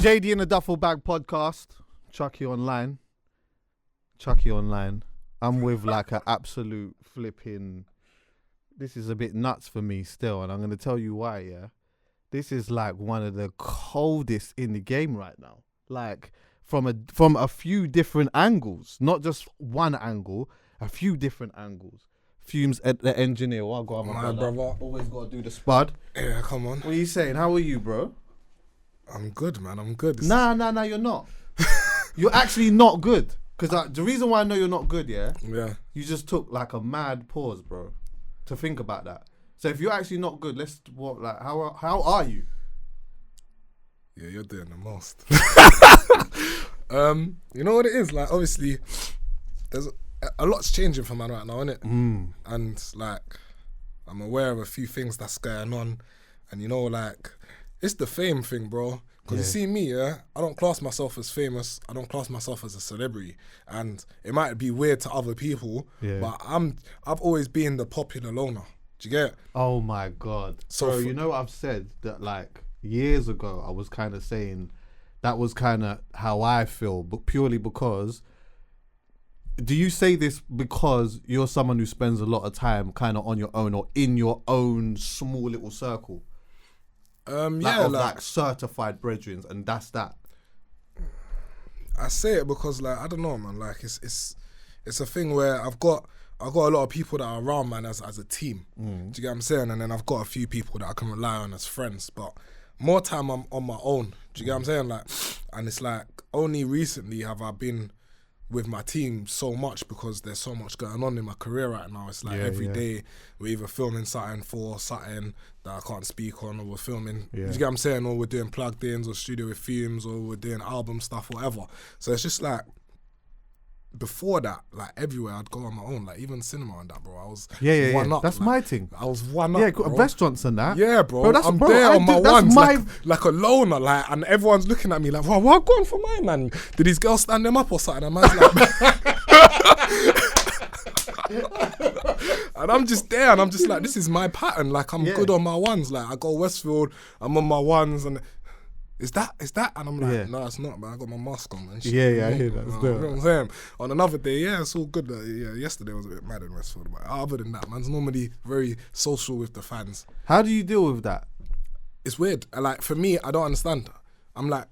JD and the Duffle Bag podcast, Chuckie Online. Chuckie Online. I'm with like an absolute flipping. This is a bit nuts for me still, and I'm going to tell you why, yeah? This is like one of the coldest in the game right now. Like from a few different angles, not just one angle, a few different angles. Fumez the Engineer. Well, go on, my brother. Always got to do the spud. Yeah, come on. What are you saying? How are you, bro? I'm good, man. I'm good. Nah, you're not. You're actually not good. Because the reason why I know you're not good, yeah, you just took like a mad pause, bro, to think about that. So if you're actually not good, let's walk. Like, how are you? Yeah, you're doing the most. You know what it is? Like, obviously, there's a lot's changing for man right now, innit? And like, I'm aware of a few things that's going on, and you know, like, it's the fame thing, bro. Because you see me, yeah, I don't class myself as famous. I don't class myself as a celebrity. And it might be weird to other people, but I've always been the popular loner. Do you get? Oh my God. So you know what I've said? That like years ago, I was kind of saying that was kind of how I feel, but purely because, do you say this because you're someone who spends a lot of time kind of on your own or in your own small little circle? Like certified brethren, and that's that. I say it because like I don't know, man. Like it's a thing where I've got a lot of people that are around, man, as a team. Do you get what I'm saying? And then I've got a few people that I can rely on as friends. But more time I'm on my own. Do you get what I'm saying? Like, and it's like only recently have I been with my team so much because there's so much going on in my career right now. It's like every day we're either filming something for something that I can't speak on, or we're filming, you get what I'm saying, or we're doing plugged ins or studio with Fumez, or we're doing album stuff, whatever. So it's just like, before that, like everywhere I'd go on my own, like even cinema and that, bro. I was one up. That's like, my thing. I was one up. Yeah, restaurants and that. Yeah, bro. I'm there on my ones, like a loner, like, and everyone's looking at me like, wow, what going for mine, man? Did these girls stand them up or something? And man's like, and I'm just there, and I'm just like, this is my pattern. Like, I'm good on my ones. Like, I go Westfield, I'm on my ones, and Is that? And I'm like, no, it's not, man. I got my mask on, man. I hear that. You know what I'm saying? On another day, it's all good. Yesterday was a bit mad in Westfield, but other than that, man's normally very social with the fans. How do you deal with that? It's weird. Like, for me, I don't understand. I'm like,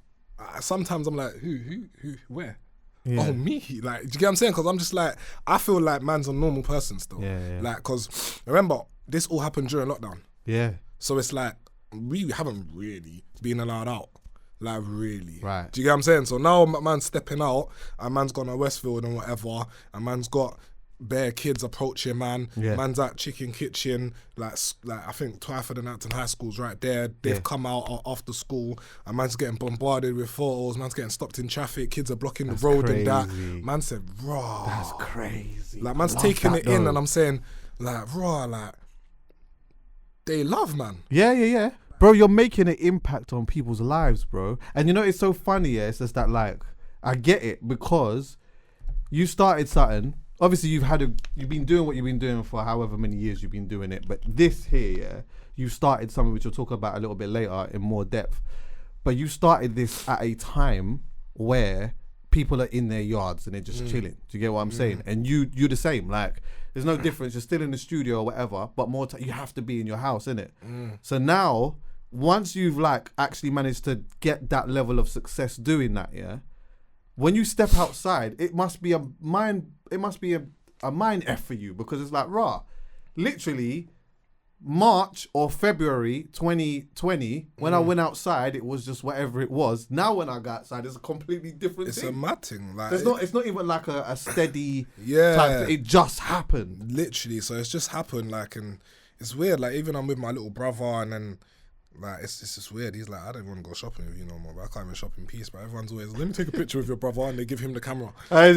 sometimes I'm like, who, where? Yeah. Oh, me? Like, do you get what I'm saying? Because I'm just like, I feel like man's a normal person still. Yeah. Like, because remember, this all happened during lockdown. Yeah. So it's like, we haven't really been allowed out. Like, really. Right. Do you get what I'm saying? So now man's stepping out, and man's gone to Westfield and whatever, and man's got bare kids approaching, man. Yeah. Man's at Chicken Kitchen, like I think Twyford and Acton High School's right there. They've come out after school, and man's getting bombarded with photos. Man's getting stopped in traffic. Kids are blocking the road and that. Man said, raw. That's crazy. Like, man's taking it in, and I'm saying, like, raw, like, they love, man. Yeah. Bro, you're making an impact on people's lives, bro. And you know, it's so funny, it's just that, like, I get it, because you started something. Obviously, you've been doing what you've been doing for however many years you've been doing it. But this here, you started something which we'll talk about a little bit later in more depth. But you started this at a time where people are in their yards and they're just chilling. Do you get what I'm saying? And you're the same. Like, there's no difference. You're still in the studio or whatever, but more you have to be in your house, innit? So now, once you've like actually managed to get that level of success doing that, when you step outside, it must be a mind F for you, because it's like, literally March or February 2020, when I went outside, it was just whatever it was. Now when I go outside, it's a completely different thing. It's a mad thing. Like, it's not even like a steady type thing. It just happened. Literally, so it's just happened, like, and it's weird. Like, even I'm with my little brother, and then, like, it's just weird. He's like, I don't want to go shopping with you no more, but I can't even shop in peace. But everyone's always, let me take a picture with your brother, and they give him the camera. So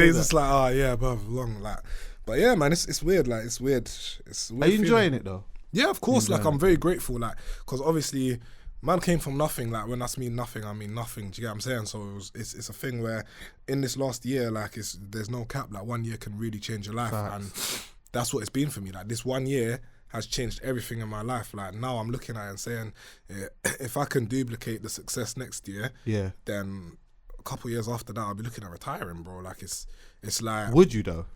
he's just like, bruv, long, like. But yeah, man, it's weird. Like, it's weird. It's weird. Are you enjoying it though? Yeah, of course. Like, I'm very grateful. Like, because obviously, man came from nothing. Like, when I mean nothing, I mean nothing. Do you get what I'm saying? So it's a thing where in this last year, like, there's no cap. Like, 1 year can really change your life, and that's what it's been for me. Like, this 1 year has changed everything in my life. Like now I'm looking at it and saying, if I can duplicate the success next year, then a couple years after that, I'll be looking at retiring, bro. Like it's like. Would you though?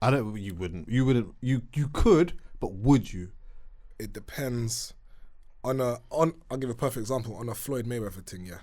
I don't. You wouldn't. You wouldn't. You could, but would you? It depends. I'll give a perfect example on a Floyd Mayweather thing. Yeah.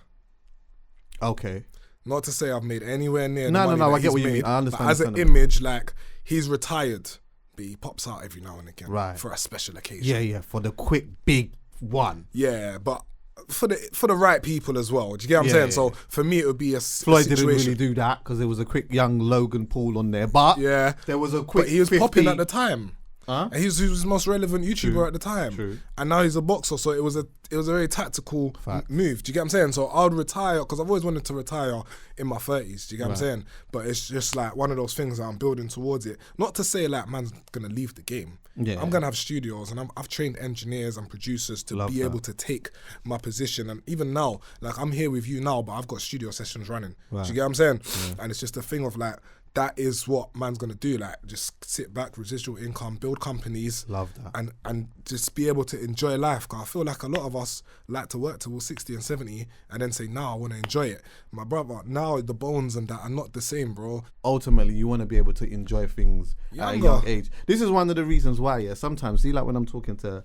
Okay. Not to say I've made anywhere near. No. I get what you made, mean. I understand. But as an image, like he's retired, but he pops out every now and again, right, for a special occasion. Yeah, for the quick big one. Yeah, but for the right people as well. Do you get what I'm saying? So for me, it would be a Floyd situation. didn't really do that because there was a quick young Logan Paul on there, but there was a quick. But he was 50. popping at the time. Huh? And he was the most relevant YouTuber at the time. True. And now he's a boxer, so it was a very tactical move. Do you get what I'm saying? So I would retire, because I've always wanted to retire in my 30s. Do you get what I'm saying? But it's just like one of those things that I'm building towards it. Not to say like man's gonna leave the game. Yeah. I'm gonna have studios, and I've trained engineers and producers to be able to take my position. And even now, like I'm here with you now, but I've got studio sessions running. Right. Do you get what I'm saying? Yeah. And it's just a thing of like, that is what man's gonna do. Like, just sit back, residual income, build companies. Love that. And just be able to enjoy life. Cause I feel like a lot of us like to work till 60 and 70 and then say, nah, I want to enjoy it. My brother, now the bones and that are not the same, bro. Ultimately, you want to be able to enjoy things at a young age. This is one of the reasons why, sometimes, see, like when I'm talking to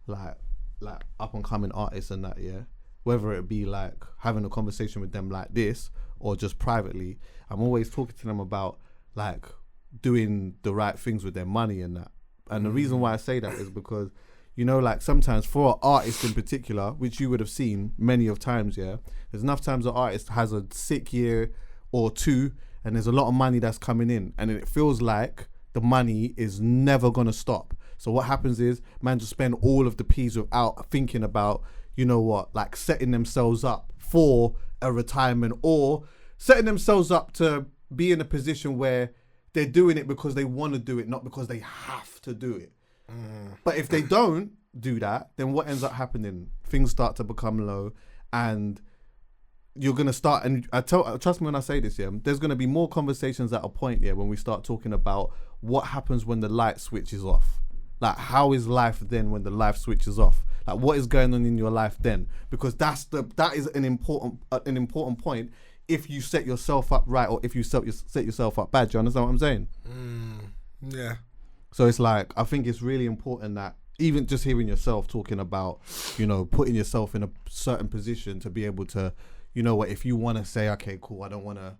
like up and coming artists and that, whether it be like having a conversation with them like this or just privately, I'm always talking to them about like doing the right things with their money and that. And the reason why I say that is because, you know, like sometimes for an artist in particular, which you would have seen many of times, there's enough times an artist has a sick year or two and there's a lot of money that's coming in and it feels like the money is never going to stop. So what happens is man just spend all of the P's without thinking about, you know what, like setting themselves up for a retirement or setting themselves up to be in a position where they're doing it because they want to do it, not because they have to do it. But if they don't do that, then what ends up happening? Things start to become low and you're going to start, and trust me when I say this, there's going to be more conversations at a point when we start talking about what happens when the light switches off. Like, how is life then when the light switches off? Like, what is going on in your life then? Because that is an important point. If you set yourself up right or if you set yourself up bad, do you understand what I'm saying? Yeah. So it's like, I think it's really important that even just hearing yourself talking about, you know, putting yourself in a certain position to be able to, you know what, if you want to say, okay, cool, I don't want to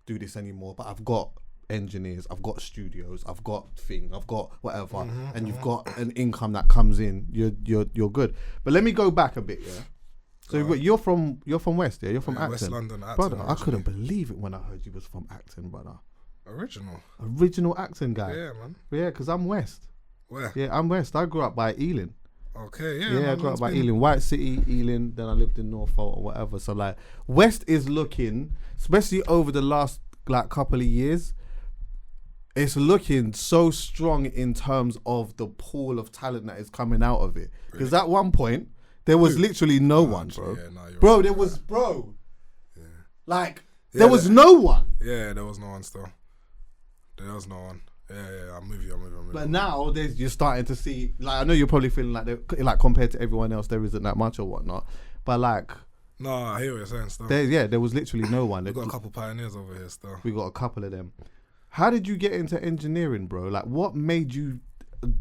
do this anymore, but I've got engineers, I've got studios, I've got I've got whatever, and you've got an income that comes in, you're good. But let me go back a bit, So you're from West, You're from Acton. West London, Acton, brother. I couldn't believe it when I heard you was from Acton, brother. Original Acton guy. Yeah, man. Yeah, because I'm West. Where? Yeah, I'm West. I grew up by Ealing. Okay, I grew up by Ealing, White City, Ealing. Then I lived in Norfolk or whatever. So like, West is looking, especially over the last like couple of years, it's looking so strong in terms of the pool of talent that is coming out of it. Because at one point, there was literally no one, bro. Yeah, there was no one. Yeah, there was no one still. There was no one. Yeah, I'm with you. But now you're starting to see, like, I know you're probably feeling like compared to everyone else, there isn't that much or whatnot. But like, no, I hear what you're saying still. There was literally no one. We've got a couple pioneers over here still. We got a couple of them. How did you get into engineering, bro? Like, what made you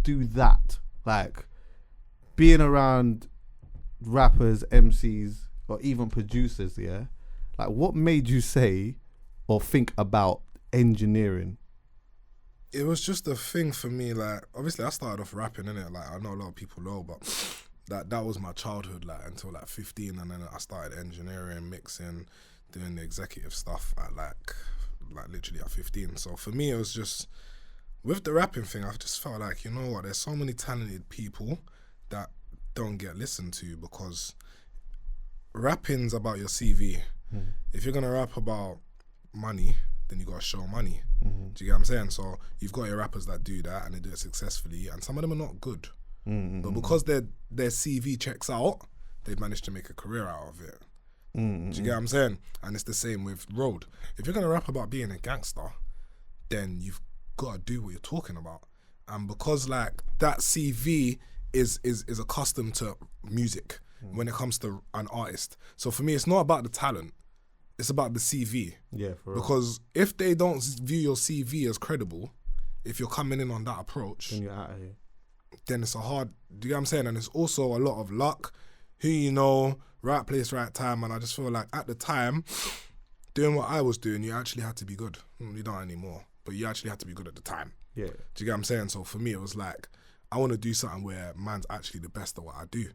do that? Like, being around rappers, MCs, or even producers, like, what made you say or think about engineering? It was just a thing for me. Like, obviously I started off rapping, innit? Like, I know a lot of people know, but that was my childhood, like, until like 15, and then I started engineering, mixing, doing the executive stuff at like literally at 15. So for me, it was just, with the rapping thing, I just felt like, you know what, there's so many talented people that don't get listened to, because rapping's about your CV. If you're gonna rap about money, then you gotta show money. Do you get what I'm saying? So you've got your rappers that do that and they do it successfully, and some of them are not good. But because their CV checks out, they've managed to make a career out of it. Do you get what I'm saying? And it's the same with road. If you're gonna rap about being a gangster, then you've got to do what you're talking about. and because like that CV is accustomed to music when it comes to an artist. So for me, it's not about the talent, it's about the CV. Yeah, for real. Because if they don't view your CV as credible, if you're coming in on that approach, Then you're out of here. then it's a hard, do you get what I'm saying? And it's also a lot of luck, who you know, right place, right time. And I just feel like at the time, doing what I was doing, you actually had to be good. You don't anymore, but you actually had to be good at the time. Yeah. Do you get what I'm saying? So for me, it was like, I want to do something where man's actually the best at what I do.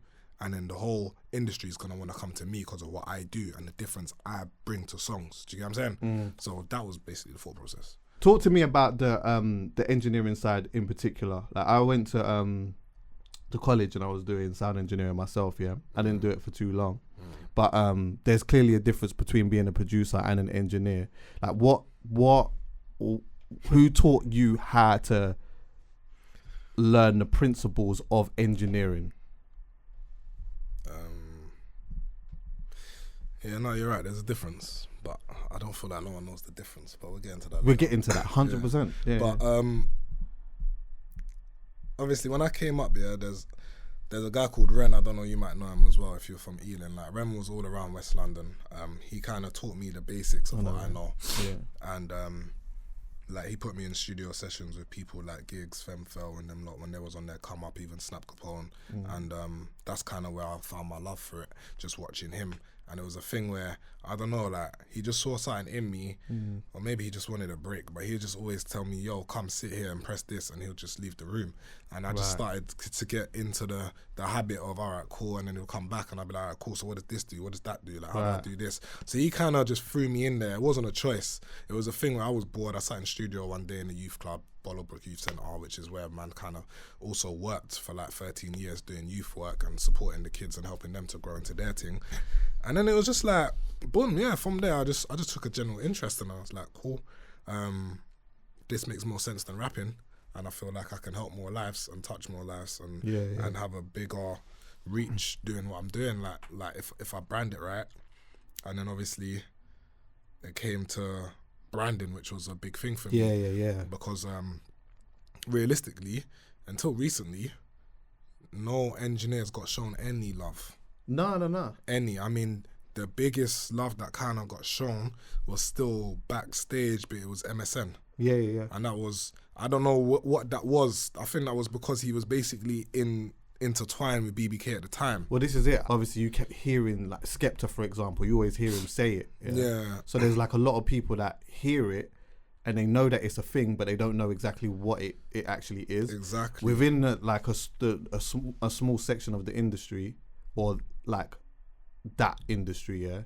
And then the whole industry is going to want to come to me because of what I do and the difference I bring to songs. Do you get what I'm saying? So that was basically the thought process. Talk to me about the engineering side in particular. Like I went to college and I was doing sound engineering myself. Yeah, I didn't do it for too long, but there's clearly a difference between being a producer and an engineer. Like who taught you how to learn the principles of engineering? Yeah, no, you're right. There's a difference, but I don't feel like no one knows the difference. But we'll get into that. We're getting to that 100%. Yeah. But obviously, when I came up, there's a guy called Ren. I don't know, you might know him as well if you're from Ealing. Like Ren was all around West London. He kind of taught me the basics of what I know. Yeah. And like he put me in studio sessions with people like Giggs, Femfel, and them lot when they was on their come up, even Snap Capone. And that's kind of where I found my love for it, just watching him. And it was a thing where, I don't know, like, he just saw something in me, or maybe he just wanted a break, but he'd just always tell me, yo, come sit here and press this, and he'll just leave the room. And I just started to get into the habit of, all right, cool, and then he'll come back, and I'll be like, all right, cool, so what does this do? What does that do? Like, how do I do this? So he kind of just threw me in there. It wasn't a choice. It was a thing where I was bored. I sat in studio one day in the youth club, Bollowbrook Youth Centre, which is where man kind of also worked for like 13 years doing youth work and supporting the kids and helping them to grow into their thing. And then it was just like, boom, yeah, from there I just took a general interest and I was like, cool, this makes more sense than rapping, and I feel like I can help more lives and touch more lives and and have a bigger reach doing what I'm doing, like if I brand it right. And then obviously it came to branding, which was a big thing for me. Yeah. Because realistically, until recently, no engineers got shown any love. No. Any. I mean, the biggest love that kind of got shown was still backstage, but it was MSN. Yeah. And that was, I don't know what that was. I think that was because he was basically intertwined with BBK at the time. Well, this is it. Obviously, you kept hearing, like, Skepta, for example. You always hear him say it. Yeah. So there's, like, a lot of people that hear it and they know that it's a thing, but they don't know exactly what it actually is. Exactly. Within, a small section of the industry, or, like, that industry,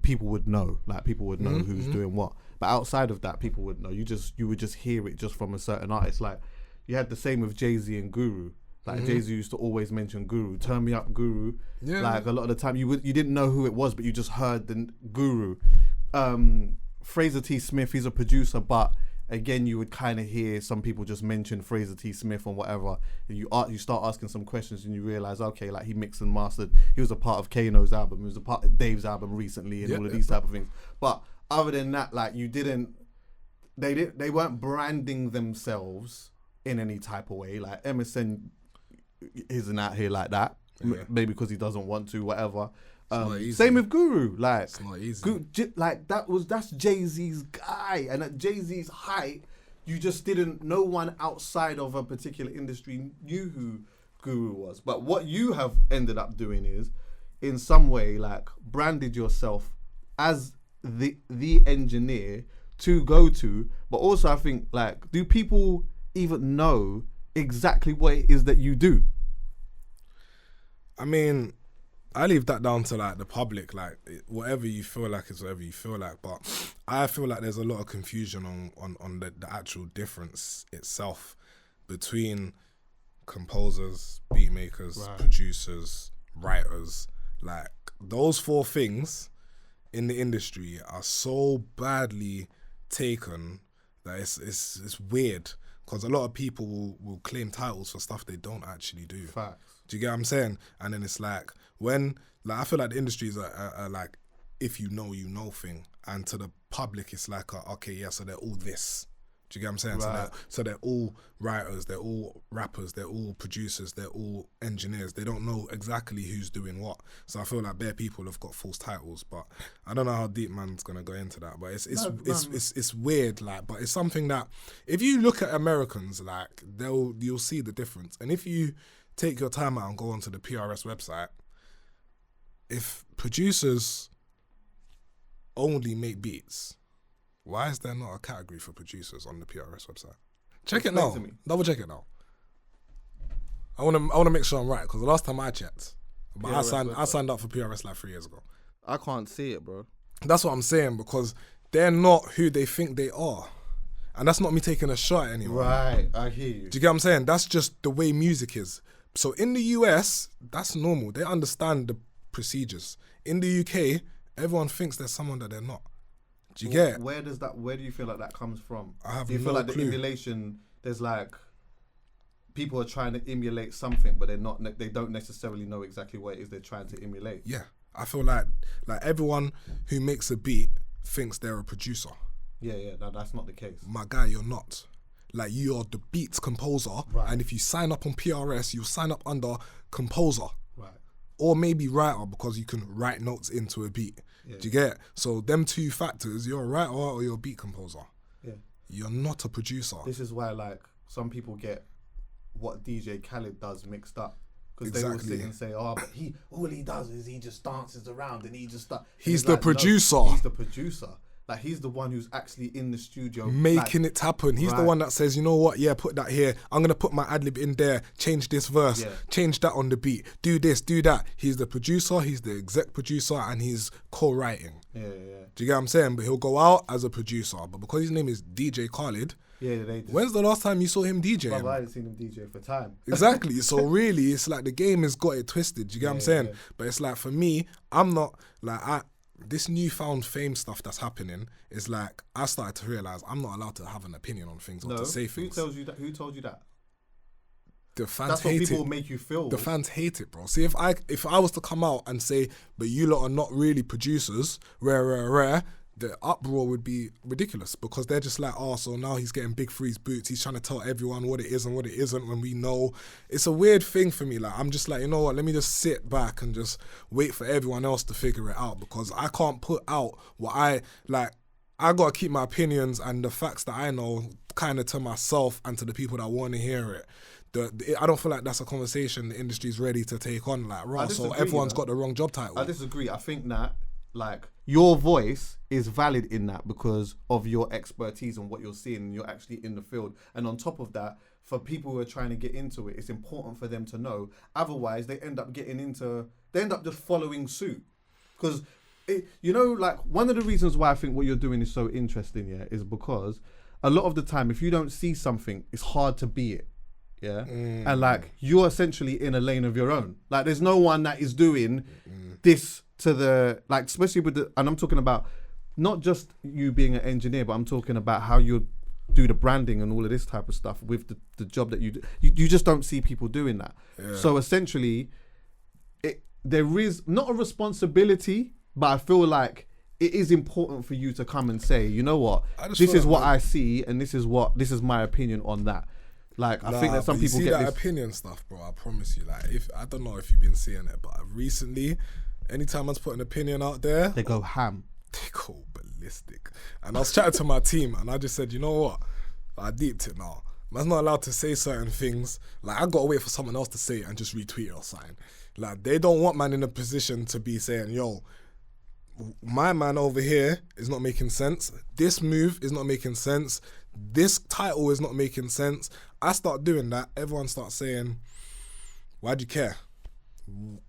people would know. Like, people would know who's doing what. But outside of that, people would know. You would just hear it just from a certain artist. Like, you had the same with Jay-Z and Guru. Like Jay-Z used to always mention Guru, turn me up Guru. Yeah. Like a lot of the time you didn't know who it was, but you just heard the Guru. Fraser T. Smith, he's a producer, but again, you would kind of hear some people just mention Fraser T. Smith or whatever. And you start asking some questions and you realize, okay, like he mixed and mastered. He was a part of Kano's album. He was a part of Dave's album recently and all of these type of things. But other than that, like they weren't branding themselves in any type of way. Like MSN isn't out here like that, maybe because he doesn't want to, whatever. Same with Guru, like it's not easy. That's Jay-Z's guy, and at Jay-Z's height, you just didn't. No one outside of a particular industry knew who Guru was. But what you have ended up doing is, in some way, like branded yourself as the engineer to go to. But also, I think, like, do people even know exactly what it is that you do? I mean, I leave that down to like the public. Like, whatever you feel like is whatever you feel like. But I feel like there's a lot of confusion on the actual difference itself between composers, beat makers, producers, writers. Like, those four things in the industry are so badly taken that it's weird, because a lot of people will claim titles for stuff they don't actually do. Facts. Do you get what I'm saying? And then it's like, when, like, I feel like the industry is a like, if you know thing. And to the public, it's like, okay, yeah, so they're all this. Do Do you get what I'm saying? Right. So they're all writers, they're all rappers, they're all producers, they're all engineers. They don't know exactly who's doing what. So I feel like bare people have got false titles, but I don't know how deep man's gonna go into that. But it's weird, like. But it's something that if you look at Americans, like you'll see the difference. And if you take your time out and go onto the PRS website, if producers only make beats, why is there not a category for producers on the PRS website? Check it now. Double check it now. I wanna make sure I'm right, because the last time I checked, but I signed up for PRS like 3 years ago. I can't see it, bro. That's what I'm saying, because they're not who they think they are. And that's not me taking a shot at anyone. Right, I hear you. Do you get what I'm saying? That's just the way music is. So in the US, that's normal. They understand the procedures. In the UK, everyone thinks there's someone that they're not. Do you get it? Where do you feel like that comes from? I have Do you no feel like clue. the emulation, there's like, people are trying to emulate something, but they don't necessarily know exactly what it is they're trying to emulate? Yeah. I feel like everyone who makes a beat thinks they're a producer. Yeah, no, that's not the case. My guy, you're not. Like, you are the beats composer, Right. and if you sign up on PRS, you'll sign up under composer. Right. Or maybe writer, because you can write notes into a beat. Yeah. Do you get it? So them two factors, you're a writer or you're a beat composer. Yeah. You're not a producer. This is why, like, some people get what DJ Khaled does mixed up. Because they will Exactly. sit and say, oh, but all he does is he just dances around and he just... He's it's the like, no, producer. he's the producer. Like, he's the one who's actually in the studio. Making it happen. He's the Right. one that says, you know what, yeah, put that here. I'm going to put my ad-lib in there, change this verse, Yeah. change that on the beat, do this, do that. He's the producer, he's the exec producer, and he's co-writing. Yeah. Do you get what I'm saying? But he'll go out as a producer. But because his name is DJ Khaled, Yeah, they just... when's the last time you saw him DJ? Brother, I haven't seen him DJ for time. Exactly. So really, it's like the game has got it twisted. Do you get what I'm saying? Yeah. But it's like, for me, I'm not like this newfound fame stuff that's happening is like, I started to realize I'm not allowed to have an opinion on things or to say things. Who tells you that? Who told you that? The fans That's what hate people it. make you feel. The fans hate it, bro. See, if I was to come out and say, but you lot are not really producers, rare, the uproar would be ridiculous, because they're just like, oh, so now he's getting big for his boots. He's trying to tell everyone what it is and what it isn't, when we know. It's a weird thing for me. Like, I'm just like, you know what? Let me just sit back and just wait for everyone else to figure it out, because I can't put out what I like. I got to keep my opinions and the facts that I know kind of to myself and to the people that want to hear it. I don't feel like that's a conversation the industry's ready to take on. Like, right, so everyone's got the wrong job title. I disagree. I think that, like, your voice is valid in that because of your expertise and what you're seeing, and you're actually in the field. And on top of that, for people who are trying to get into it, it's important for them to know. Otherwise, they end up just following suit. Because, like, one of the reasons why I think what you're doing is so interesting, yeah, is because a lot of the time, if you don't see something, it's hard to be it. Yeah. And like, you're essentially in a lane of your own. Like, there's no one that is doing this to the, like, especially with and I'm talking about not just you being an engineer, but I'm talking about how you do the branding and all of this type of stuff with the job that you do. You just don't see people doing that. Yeah. So essentially, there is not a responsibility, but I feel like it is important for you to come and say, you know what, this is what I see, and this is my opinion on that. Like, I think that some people see get that this opinion stuff, bro. I promise you. Like, I don't know if you've been seeing it, but recently, anytime I put an opinion out there, they go ham. They go ballistic. And I was chatting to my team, and I just said, you know what? I deeped it now. Man's not allowed to say certain things. Like, I gotta wait for someone else to say it and just retweet it or something. Like, they don't want man in a position to be saying, yo, my man over here is not making sense. This move is not making sense. This title is not making sense. I start doing that. Everyone starts saying, why do you care?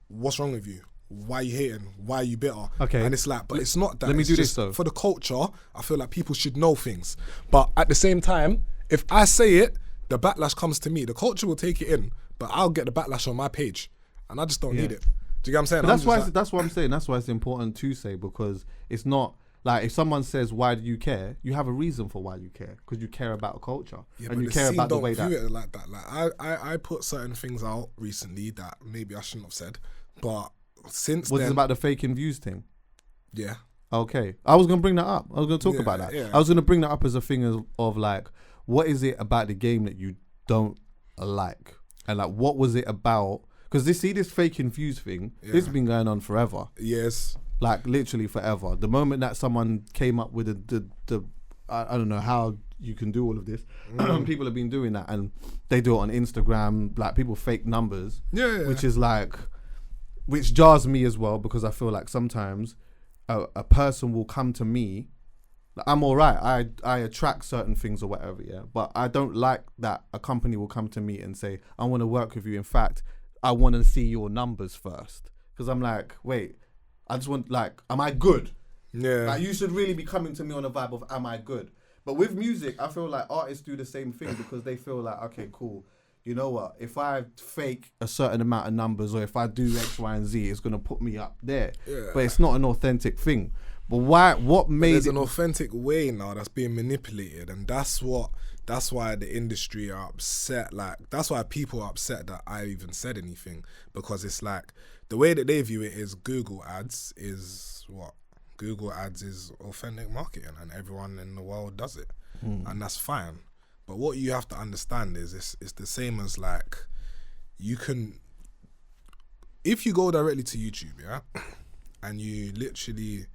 What's wrong with you? Why are you hating? Why are you bitter? Okay. And it's like, but it's not that. Let me It's do this just though. For the culture, I feel like people should know things. But at the same time, if I say it, the backlash comes to me. The culture will take it in, but I'll get the backlash on my page. And I just don't need it. Do you get what I'm saying? But that's what I'm saying. That's why it's important to say, because it's not like, if someone says, why do you care? You have a reason for why you care, because you care about a culture, and you care about the way that. It like that. Like, I put certain things out recently that maybe I shouldn't have said, but since Was then, it about the faking views thing? Yeah. Okay. I was going to bring that up. I was going to talk about that. Yeah. I was going to bring that up as a thing of like, what is it about the game that you don't like? And like, what was it about? Because this fake views thing, this has been going on forever. Yes. Like literally forever. The moment that someone came up with the I don't know how you can do all of this. People have been doing that, and they do it on Instagram. Like people fake numbers, which is like, which jars me as well, because I feel like sometimes a person will come to me. Like, I'm all right. I attract certain things or whatever, but I don't like that a company will come to me and say, I want to work with you. In fact, I want to see your numbers first, because I'm like, wait, I just want, like, am I good? Yeah. Like, you should really be coming to me on a vibe of, am I good? But with music, I feel like artists do the same thing, because they feel like, okay, cool. You know what? If I fake a certain amount of numbers, or if I do X, Y, and Z, it's going to put me up there. Yeah. But it's not an authentic thing. But why? What made There's an authentic way now that's being manipulated, and that's why the industry are upset. Like, that's why people are upset that I even said anything, because it's like the way that they view it is Google ads is what? Google ads is authentic marketing, and everyone in the world does it, and that's fine. But what you have to understand is it's the same as, like, you can, if you go directly to YouTube, and you literally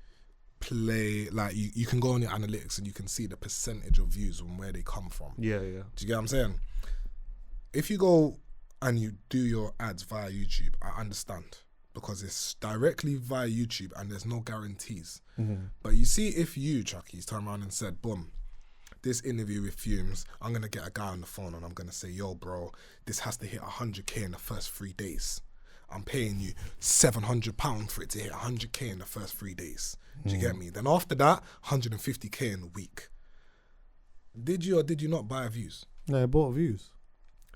play, like, you can go on your analytics and you can see the percentage of views and where they come from. Yeah. Do you get what I'm saying? If you go and you do your ads via YouTube, I understand, because it's directly via YouTube and there's no guarantees. But you see, if you, Chuckie, turn around and said, boom, this interview with Fumez, I'm going to get a guy on the phone and I'm going to say, yo, bro, this has to hit 100K in the first 3 days. I'm paying you £700 for it to hit 100K in the first 3 days. Do you get me? Then after that, 150K in a week. Did you or did you not buy views? No, I bought views.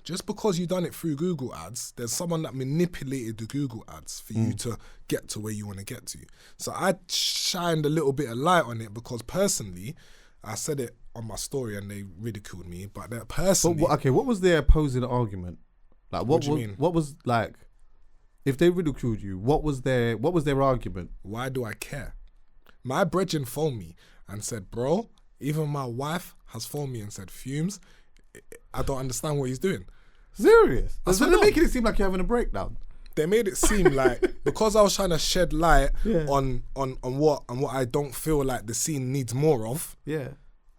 Just because you done it through Google ads, there's someone that manipulated the Google ads for you to get to where you want to get to. So I shined a little bit of light on it, because personally, I said it on my story and they ridiculed me, but that personally... But, okay, what was their opposing argument? Like, what do you mean? What was, like, if they ridiculed you, what was their argument? Why do I care? My brethren phoned me and said, bro, even my wife has phoned me and said, Fumez, I don't understand what he's doing. Serious? So they're making it seem like you're having a breakdown. They made it seem like, because I was trying to shed light on what I don't feel like the scene needs more of. Yeah.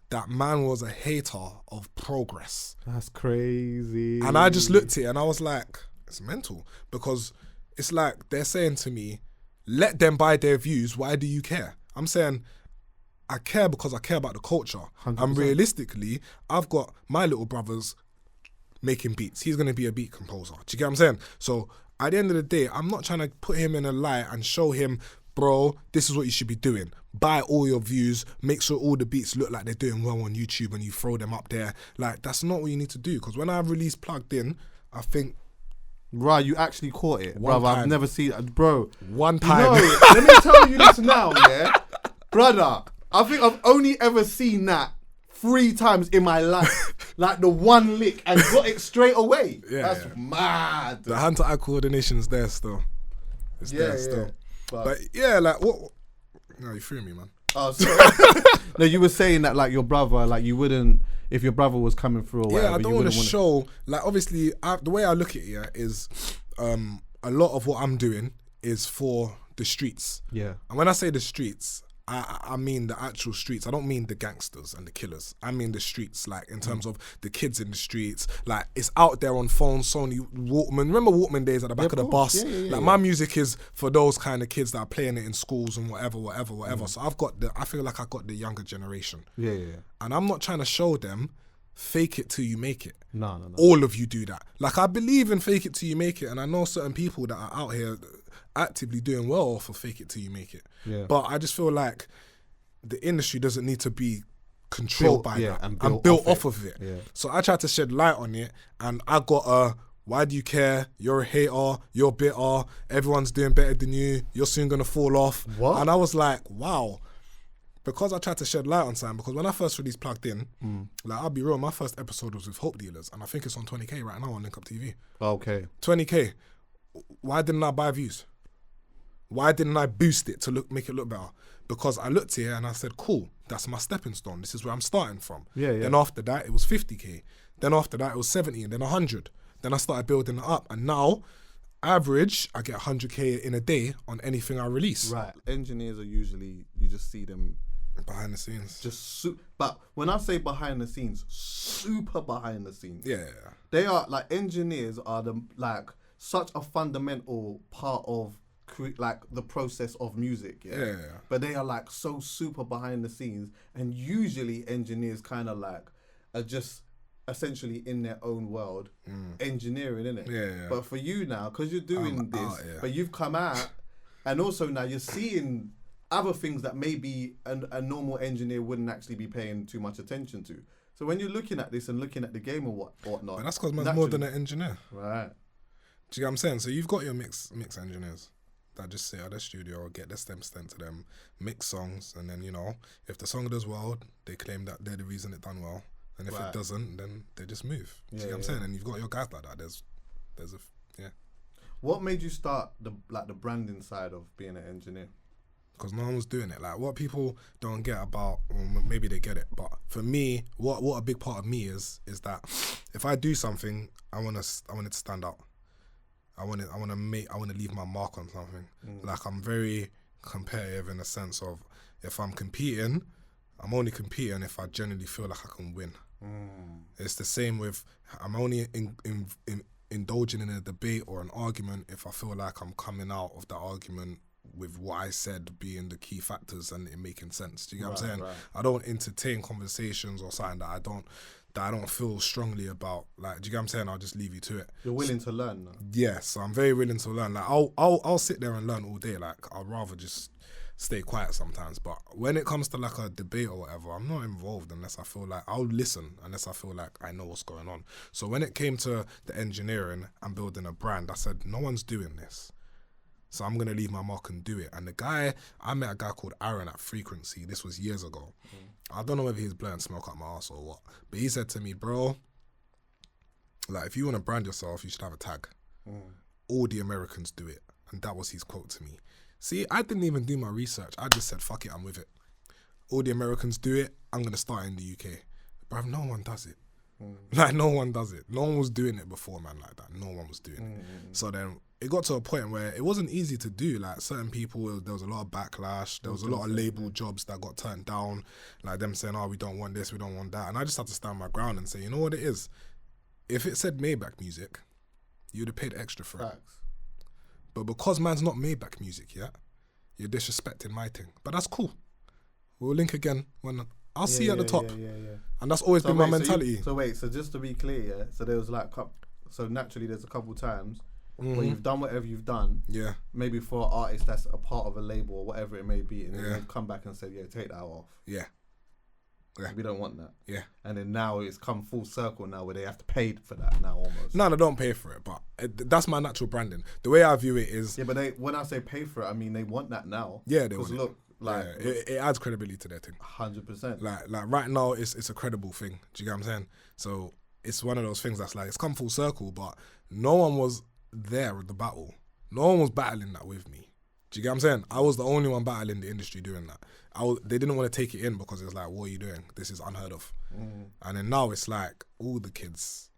That man was a hater of progress. That's crazy. And I just looked at it and I was like, it's mental. Because it's like they're saying to me, let them buy their views. Why do you care? I'm saying, I care because I care about the culture. 100%. And realistically, I've got my little brother's making beats. He's going to be a beat composer. Do you get what I'm saying? So at the end of the day, I'm not trying to put him in a light and show him, bro, this is what you should be doing. Buy all your views, make sure all the beats look like they're doing well on YouTube and you throw them up there. Like, that's not what you need to do. Because when I released Plugged In, I think... Right, you actually caught it. Brother, I've never seen it. Bro. One time. No, let me tell you this now, yeah? Brother, I think I've only ever seen that 3 times in my life. Like the one lick and got it straight away. That's mad. The hand-to-eye coordination is there still. It's there still. But yeah, like what? No, you threw me, man. Oh, sorry. No, you were saying that like your brother, like you wouldn't, if your brother was coming through or whatever. Yeah, I don't want to show, like obviously, the way I look at it is a lot of what I'm doing is for the streets. Yeah. And when I say the streets, I mean the actual streets. I don't mean the gangsters and the killers. I mean the streets, like in terms of the kids in the streets. Like it's out there on phones, Sony Walkman. Remember Walkman days at the back of the bus? Yeah, my music is for those kind of kids that are playing it in schools and whatever. So I feel like I got the younger generation. Yeah. And I'm not trying to show them fake it till you make it. No. All of you do that. Like I believe in fake it till you make it, and I know certain people that are out here actively doing well off of fake it till you make it. Yeah. But I just feel like the industry doesn't need to be controlled by that and built off of it. Yeah. So I tried to shed light on it, and I got why do you care? You're a hater, you're bitter, everyone's doing better than you, you're soon gonna fall off. What? And I was like, wow. Because I tried to shed light on something, because when I first released Plugged In, like I'll be real, my first episode was with Hope Dealers, and I think it's on 20K right now on Link Up TV. Okay. 20K. Why didn't I buy views? Why didn't I boost it to make it look better? Because I looked here and I said, cool, That's my stepping stone. This is where I'm starting from. Yeah, yeah. Then after that, it was 50k. Then after that, it was 70, and then 100. Then I started building it up, and now, average, I get 100k in a day on anything I release. Right. Engineers are usually, you just see them Behind the scenes. but when I say behind the scenes, super behind the scenes. Yeah. They are like, engineers are such a fundamental part of the process of music. Yeah. But they are like so super behind the scenes, and usually engineers kind of like are just essentially in their own world, engineering, innit? Yeah. But for you now, because you're doing this, but you've come out, and also now you're seeing other things that maybe a normal engineer wouldn't actually be paying too much attention to. So when you're looking at this and looking at the game and whatnot, But that's because man's more than an engineer. Right. Do you get what I'm saying? So you've got your mix engineers that just sit at the studio, get the stem sent to them, mix songs, and then, you know, if the song does well, they claim that they're the reason it done well. And if it doesn't, then they just move. Do you get what I'm saying? And you've got your guys like that. There's What made you start the branding side of being an engineer? Because no one was doing it. Like, what people don't get about, well, maybe they get it, but for me, what a big part of me is that if I do something, I want it to stand out. I want to leave my mark on something. Like, I'm very competitive in the sense of, if I'm competing, I'm only competing if I genuinely feel like I can win. It's the same with, I'm only indulging in a debate or an argument if I feel like I'm coming out of that argument with what I said being the key factors and it making sense. Do you get what I'm saying? Right. I don't entertain conversations or something that I don't feel strongly about. Like, do you get what I'm saying? I'll just leave you to it. You're willing to learn, though. Yes, I'm very willing to learn. Like, I'll sit there and learn all day. Like, I'd rather just stay quiet sometimes. But when it comes to like a debate or whatever, I'm not involved unless I feel like, I'll listen unless I feel like I know what's going on. So when it came to the engineering and building a brand, I said, no one's doing this. So I'm going to leave my mark and do it. And I met a guy called Aaron at Frequency. This was years ago. I don't know whether he's blowing smoke up my ass or what. But he said to me, bro, like, if you want to brand yourself, you should have a tag. All the Americans do it. And that was his quote to me. See, I didn't even do my research. I just said, fuck it, I'm with it. All the Americans do it. I'm going to start in the UK. Bruv, no one does it. Like, no one does it. No one was doing it before, man, like that. No one was doing it. So then it got to a point where it wasn't easy to do. Like, certain people, there was a lot of backlash. There was a lot of label jobs that got turned down. Like, them saying, oh, we don't want this, we don't want that. And I just had to stand my ground and say, you know what it is? If it said Maybach music, you'd have paid extra for it. But because man's not Maybach music yet, you're disrespecting my thing. But that's cool. We'll link again when I'll see you at the top. And that's always been my mentality. So just to be clear, so there was like, so naturally there's a couple times where you've done whatever you've done. Yeah. Maybe for an artist that's a part of a label or whatever it may be, and then they've come back and said, yeah, take that off. Yeah. We don't want that. Yeah. And then now it's come full circle now where they have to pay for that now almost. No, they don't pay for it, but that's my natural branding. The way I view it is... Yeah, but when I say pay for it, I mean they want that now. Yeah, they want it. Look, like... Yeah, it adds credibility to their thing. 100%. Like right now, it's a credible thing. Do you get what I'm saying? So it's one of those things that's like, it's come full circle, but no one was there at the battle. No one was battling that with me. Do you get what I'm saying? I was the only one battling the industry doing that. They didn't want to take it in because it was like, what are you doing? This is unheard of. And then now it's like, all the kids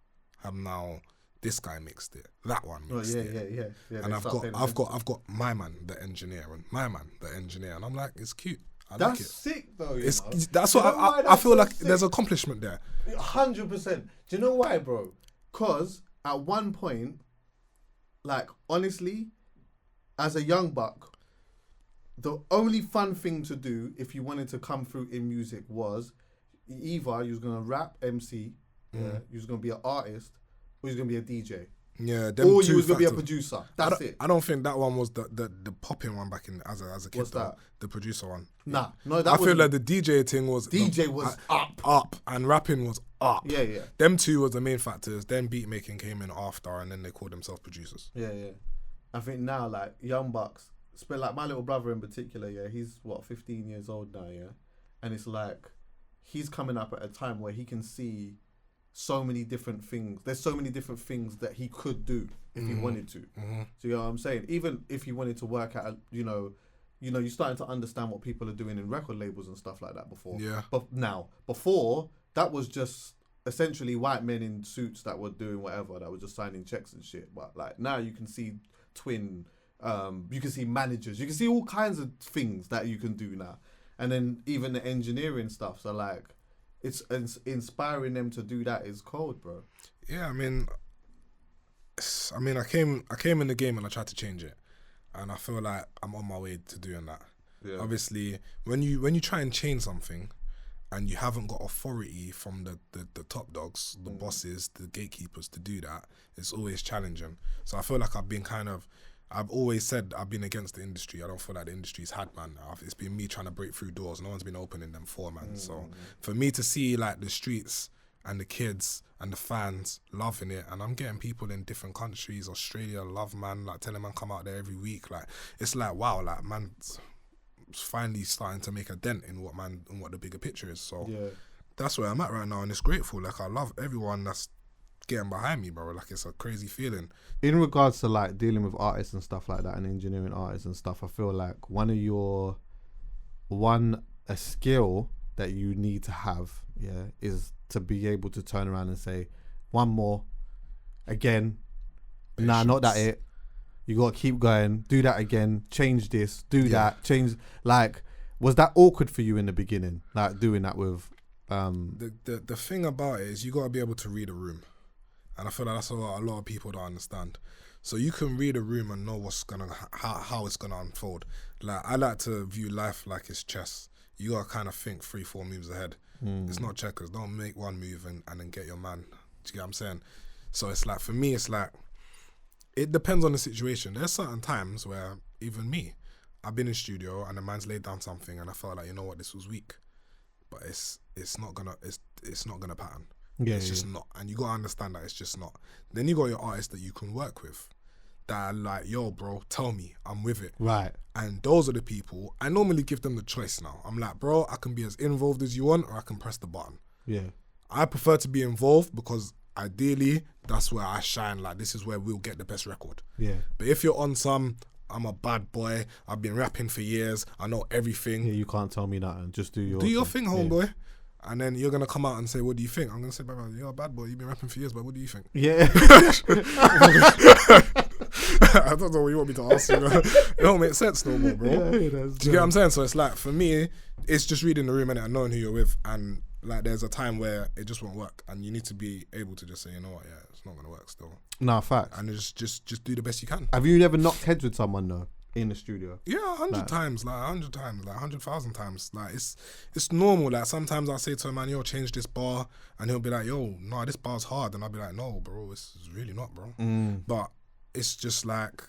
have now, this guy mixed it, that one mixed it. Yeah. And I've got my man, the engineer, and my man, the engineer. And I'm like, it's cute. That's like it. Sick though. That's what I feel like sick? There's accomplishment there. 100%. Do you know why, bro? Because at one point, like, honestly, as a young buck, the only fun thing to do if you wanted to come through in music was either you was going to rap, MC, you was going to be an artist, or you was going to be a DJ. Yeah, or you was going to be a producer. That's it. I don't think that one was the popping one back in as a kid. What's that? The producer one. Nah, no, that I feel like the DJ thing was... DJ was up, and rapping was up. Yeah. Them two was the main factors. Then beat making came in after, and then they called themselves producers. Yeah. I think now, like, young bucks, like my little brother in particular, he's 15 years old now, and it's like he's coming up at a time where he can see so many different things. There's so many different things that he could do if he wanted to. So you know what I'm saying? Even if he wanted to work at you know, you're starting to understand what people are doing in record labels and stuff like that before. Yeah. But now, before, that was just essentially white men in suits that were doing whatever, that were just signing checks and shit. But like now you can see you can see managers, you can see all kinds of things that you can do now. And then even the engineering stuff. So like, it's inspiring them to do that is cold, bro. Yeah, I mean, I came in the game and I tried to change it, and I feel like I'm on my way to doing that. Yeah. Obviously, when you try and change something, and you haven't got authority from the top dogs, the bosses, the gatekeepers to do that, it's always challenging. So I feel like I've always said I've been against the industry. I don't feel like the industry's had, man. It's been me trying to break through doors. No one's been opening them for, man. So for me to see like the streets and the kids and the fans loving it, and I'm getting people in different countries, Australia, love, man, like telling man come out there every week. Like, it's like, wow, like man's finally starting to make a dent in what the bigger picture is. So that's where I'm at right now, and it's grateful. Like, I love everyone that's getting behind me, bro. Like, it's a crazy feeling. In regards to like dealing with artists and stuff like that, and engineering artists and stuff, I feel like a skill that you need to have, is to be able to turn around and say, one more, again, patience. Nah, not that it. You gotta keep going, do that again, change this, that, change. Like, was that awkward for you in the beginning? Like doing that with the thing about it is you gotta be able to read a room. And I feel like that's what a lot of people don't understand. So you can read a room and know how it's gonna unfold. Like, I like to view life like it's chess. You gotta kind of think 3-4 moves ahead. It's not checkers. Don't make one move and then get your man. Do you get what I'm saying? So it's like, for me, it's like, it depends on the situation. There's certain times where even me, I've been in studio and the man's laid down something and I felt like, you know what, this was weak, but it's not gonna pattern. It's just not. And you gotta understand that it's just not. Then you got your artists that you can work with that are like, yo, bro, tell me, I'm with it. Right. And those are the people, I normally give them the choice now. I'm like, bro, I can be as involved as you want, or I can press the button. Yeah. I prefer to be involved because ideally, that's where I shine. Like, this is where we'll get the best record. Yeah. But if you're on I'm a bad boy, I've been rapping for years, I know everything. Yeah, you can't tell me nothing. Just do your thing, homeboy. Yeah. And then you're going to come out and say, what do you think? I'm going to say, brother, you're a bad boy. You've been rapping for years, but what do you think? Yeah. I don't know what you want me to ask you. It don't make sense no more, bro. Yeah, do you get what I'm saying? So it's like, for me, it's just reading the room and knowing who you're with. And like, there's a time where it just won't work. And you need to be able to just say, you know what, yeah, it's not going to work still. Nah, facts. And just do the best you can. Have you ever knocked heads with someone, though? In the studio? Yeah, 100 times, like 100,000 times. Like, it's normal. Like, sometimes I'll say to a man, yo, change this bar, and he'll be like, yo, no, this bar's hard, and I'll be like, no, bro, it's really not, bro. But it's just like,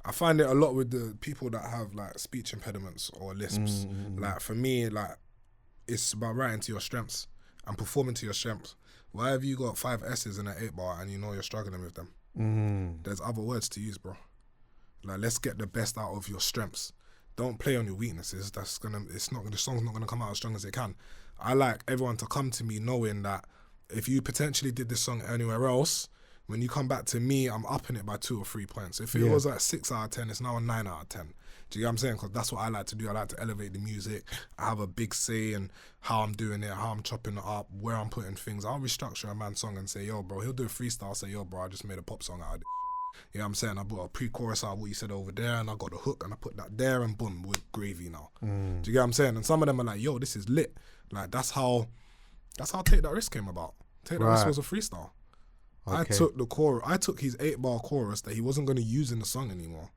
I find it a lot with the people that have like speech impediments or lisps. Like, for me, like, it's about writing to your strengths and performing to your strengths. Why have you got 5 S's in an 8 bar and you know you're struggling with them? There's other words to use, bro. Like, let's get the best out of your strengths. Don't play on your weaknesses. The song's not gonna come out as strong as it can. I like everyone to come to me knowing that if you potentially did this song anywhere else, when you come back to me, I'm upping it by 2 or 3 points. If it was like 6 out of 10, it's now a 9 out of 10. Do you get what I'm saying? Because that's what I like to do. I like to elevate the music. I have a big say in how I'm doing it, how I'm chopping it up, where I'm putting things. I'll restructure a man's song and say, yo, bro, he'll do a freestyle, say, yo, bro, I just made a pop song out of this. You know what I'm saying? I brought a pre-chorus out of what you said over there, and I got the hook, and I put that there, and boom, we're gravy now. Do you get what I'm saying? And some of them are like, yo, this is lit. Like, that's how Take That Risk came about. Take That Risk was a freestyle. Okay. I took his 8-bar chorus that he wasn't going to use in the song anymore,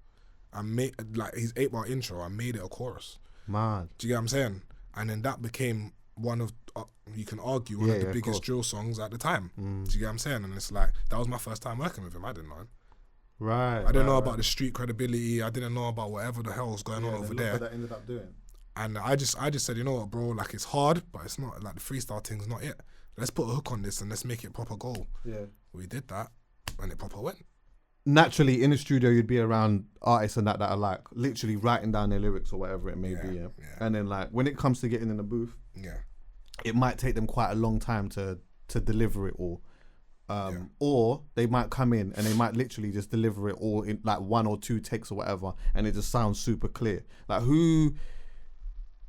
and made like his 8-bar intro. I made it a chorus. Man, do you get what I'm saying? And then that became one of you can argue one of the biggest drill songs at the time. Do you get what I'm saying? And it's like, that was my first time working with him. I didn't know him. Right. I didn't know about the street credibility. I didn't know about whatever the hell was going on over there. What that ended up doing. And I just said, you know what, bro? Like, it's hard, but it's not like the freestyle thing's not it. Let's put a hook on this and let's make it proper goal. Yeah. We did that, and it proper went. Naturally, in the studio, you'd be around artists and that are like literally writing down their lyrics or whatever it may be. Yeah. And then like when it comes to getting in the booth, it might take them quite a long time to deliver it all. Or they might come in and they might literally just deliver it all in like 1 or 2 takes or whatever, and it just sounds super clear. Like who,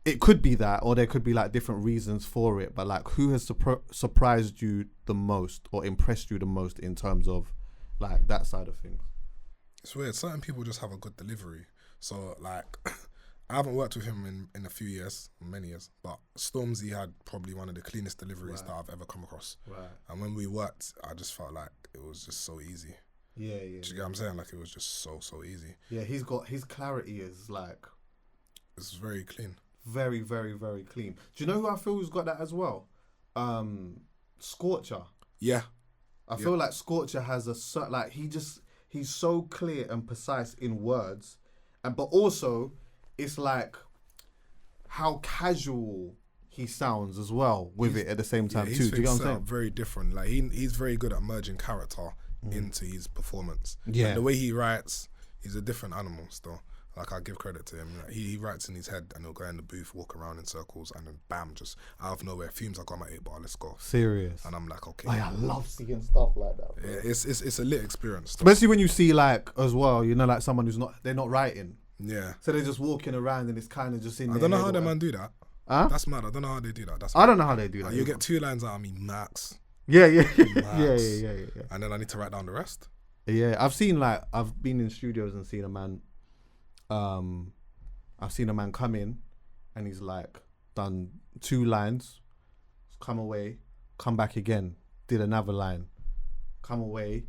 it could be that, or there could be like different reasons for it, but like who has surprised you the most or impressed you the most in terms of like that side of things? It's weird. Certain people just have a good delivery. So like, I haven't worked with him in a few years, many years, but Stormzy had probably one of the cleanest deliveries that I've ever come across. Right. And when we worked, I just felt like it was just so easy. Yeah. Do you get what I'm saying? Like it was just so easy. Yeah, he's got, his clarity is like... It's very clean. Very, very, very clean. Do you know who I feel who's got that as well? Scorcher. Yeah. I feel like Scorcher has a certain, like he's so clear and precise in words, but also it's like how casual he sounds as well with it at the same time too. Do you get what I'm saying? Very different. Like he's very good at merging character into his performance. Yeah. And the way he writes, he's a different animal still. Like I give credit to him. Like, he writes in his head and he'll go in the booth, walk around in circles, and then bam, just out of nowhere, Fumes, I got my 8 bar, let's go. Serious. And I'm like, okay. Oh, yeah, I love seeing stuff like that. Bro. Yeah, it's a lit experience. Especially when you see like as well, you know, like someone who's they're not writing. Yeah. So they're just walking around and it's kind of just in. I don't know how the man do that. Huh? That's mad. I don't know how they do that. I don't know how they do that. You get 2 lines out of me, max. Yeah. Max. Yeah. And then I need to write down the rest. Yeah, I've been in studios and seen a man. I've seen a man come in and he's like done 2 lines, come away, come back again, did another line, come away,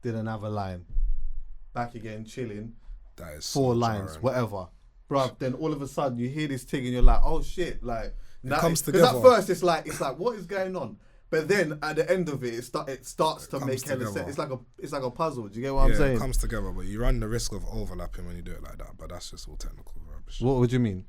did another line, back again, chilling, that is 4 so lines, jarring. whatever. Bruv, then all of a sudden you hear this thing and you're like, oh shit, like it comes together. Because at first it's like what is going on? But then at the end of it, it starts to make hella sense. It's like a puzzle. Do you get what I'm saying? It comes together, but you run the risk of overlapping when you do it like that. But that's just all technical rubbish. What would you mean?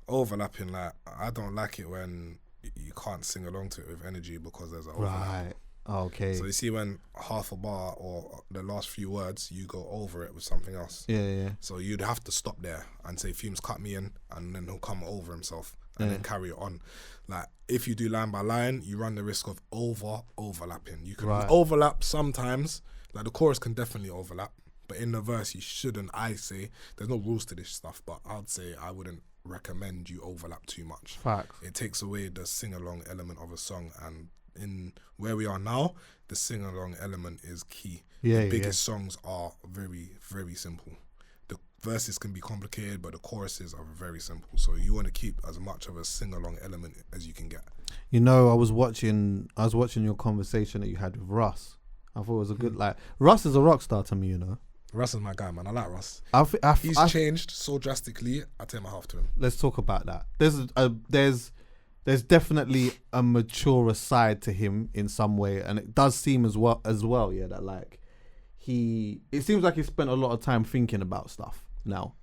Overlapping, like I don't like it when you can't sing along to it with energy because there's an overlap. Right. Okay. So you see when half a bar or the last few words you go over it with something else. Yeah. So you'd have to stop there and say, Fumes, cut me in, and then he'll come over himself and then carry it on. Like if you do line by line, you run the risk of overlapping. You can overlap sometimes. Like the chorus can definitely overlap, but in the verse you shouldn't. I say there's no rules to this stuff, but I'd say I wouldn't recommend you overlap too much. Facts. It takes away the sing-along element of a song, and in where we are now, the sing-along element is key. The biggest songs are very, very simple. The verses can be complicated, but the choruses are very simple. So you want to keep as much of a sing-along element as you can get. You know, I was watching your conversation that you had with Russ. I thought it was a good, like, Russ is a rock star to me, you know. Russ is my guy, man. I like Russ. He's changed so drastically. I take my half to him. Let's talk about that. There's definitely a maturer side to him in some way, and it does seem as well, yeah, that like it seems like he spent a lot of time thinking about stuff now.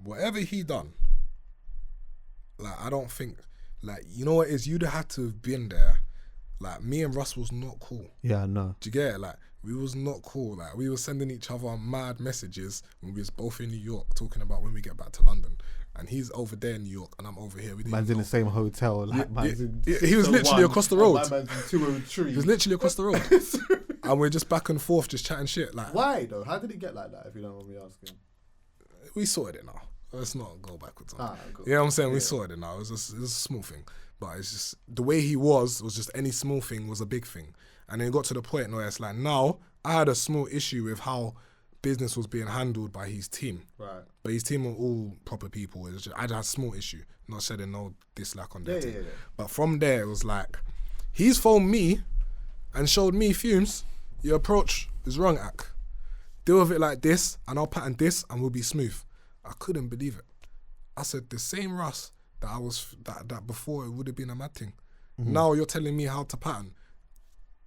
Whatever he done, like I don't think, like, you know what it is, you'd have had to have been there. Like me and Russ was not cool. Yeah, I know. Do you get it? Like we was not cool. Like we were sending each other mad messages when we was both in New York talking about when we get back to London. And he's over there in New York, and I'm over here. Man's in the same hotel. Like, he was literally across the road. My man's in 203. He was literally across the road. And we're just back and forth, just chatting shit. Like, why though? How did it get like that? If you don't want me asking. We sorted it now. Let's not go backwards. Cool. You know what I'm saying? We sorted it now. It was a small thing, but it's just the way he was just any small thing was a big thing. And then it got to the point where it's like now I had a small issue with how business was being handled by his team. Right. But his team were all proper people. It was just, I had a small issue, not shedding no dislike on their team. Yeah. But from there, it was like, he's phoned me and showed me, Fumes, your approach is wrong, Ak. Deal with it like this, and I'll pattern this, and we'll be smooth. I couldn't believe it. I said, the same Russ that I was, that before, it would have been a mad thing. Mm-hmm. Now you're telling me how to pattern.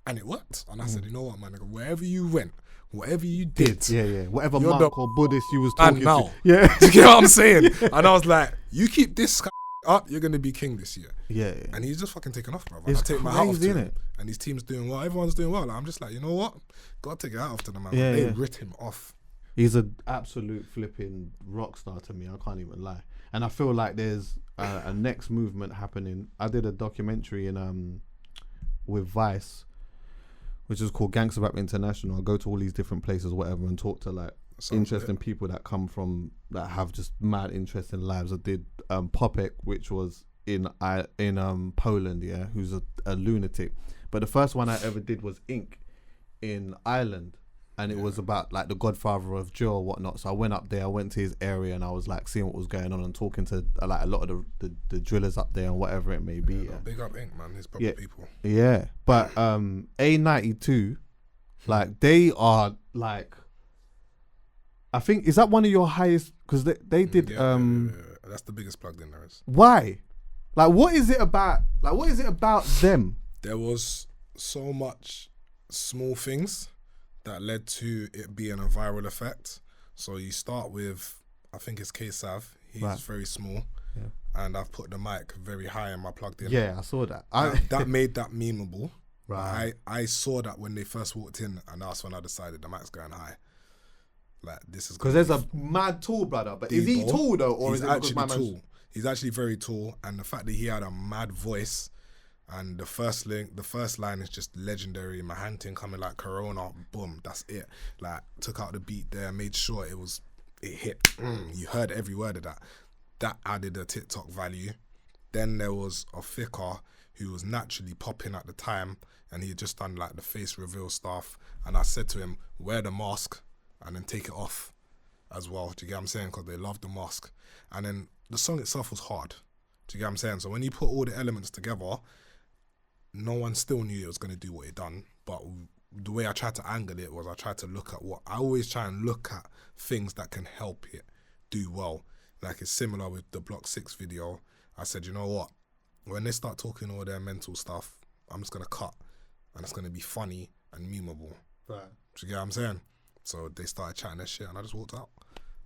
And it worked. And I said, you know what, man, wherever you went, whatever you did. Yeah. Whatever monk or Buddhist you was talking and now, to. Yeah. Do you get what I'm saying? And I was like, you keep this up, you're going to be king this year. Yeah. And he's just fucking taken off, bro. It's I take my hat off to him. It? And his team's doing well. Everyone's doing well. Like, I'm just like, you know what? Got to take it out after the man. Yeah, they writ him off. He's an absolute flipping rock star to me. I can't even lie. And I feel like there's a next movement happening. I did a documentary with Vice which is called Gangster Rap International. I go to all these different places, or whatever, and talk to like interesting people that come from that have just mad interesting lives. I did Popek, which was in Poland, yeah, who's a lunatic. But the first one I ever did was Ink in Ireland, and it was about like the godfather of drill or whatnot. So I went up there, I went to his area, and I was like seeing what was going on and talking to like a lot of the drillers up there and whatever it may be. Yeah. Big up Ink, man. There's proper people. Yeah, but A92, like they are like, I think, is that one of your highest? Because they did. That's the biggest plugged in there is. Why? Like, what is it about? Like, what is it about them? There was so much small things that led to it being a viral effect. So you start with, I think it's K-Sav. He's very small. Yeah. And I've put the mic very high in my plugged in. Yeah, I saw that. That made that memeable. Right. I saw that when they first walked in, and that's when I decided the mic's going high. Like, this is because there's a mad tall brother, but is he tall though, or he's is it actually tall? He's actually very tall, and the fact that he had a mad voice, and the first line is just legendary. My hand thing coming like Corona, boom, that's it. Like, took out the beat there, made sure it hit. You heard every word of that. That added a TikTok value. Then there was a Fika who was naturally popping at the time, and he had just done like the face reveal stuff. And I said to him, wear the mask and then take it off as well. Do you get what I'm saying? Because they love the mask. And then the song itself was hard. Do you get what I'm saying? So when you put all the elements together, no one still knew it was going to do what it done. But the way I tried to angle it was I tried to look at I always try and look at things that can help it do well. Like, it's similar with the Block 6 video. I said, you know what? When they start talking all their mental stuff, I'm just going to cut. And it's going to be funny and memeable. Right. Do you get what I'm saying? So they started chatting their shit and I just walked out.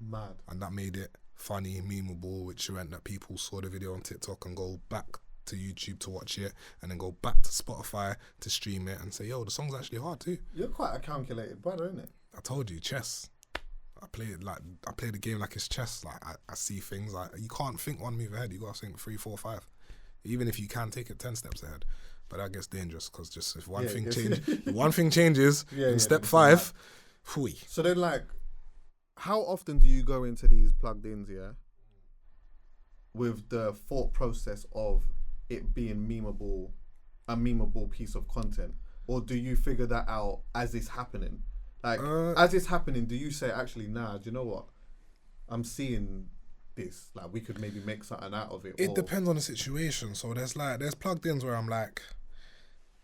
Mad. And that made it funny, memeable, which meant that people saw the video on TikTok and go back to YouTube to watch it, and then go back to Spotify to stream it and say, yo, the song's actually hard too. You're quite a calculated brother, isn't it? I told you, chess. I play the game like it's chess. Like, I see things like, you can't think one move ahead. You gotta think 3, 4, 5. Even if you can take it 10 steps ahead. But that gets dangerous, because just if one thing changes in step 5, fooey. So then, like, how often do you go into these plugged ins, yeah, with the thought process of it being a memeable piece of content? Or do you figure that out as it's happening? Like, as it's happening, do you say, actually, nah, do you know what? I'm seeing this. Like, we could maybe make something out of it. It depends on the situation. So there's plugged ins where I'm like,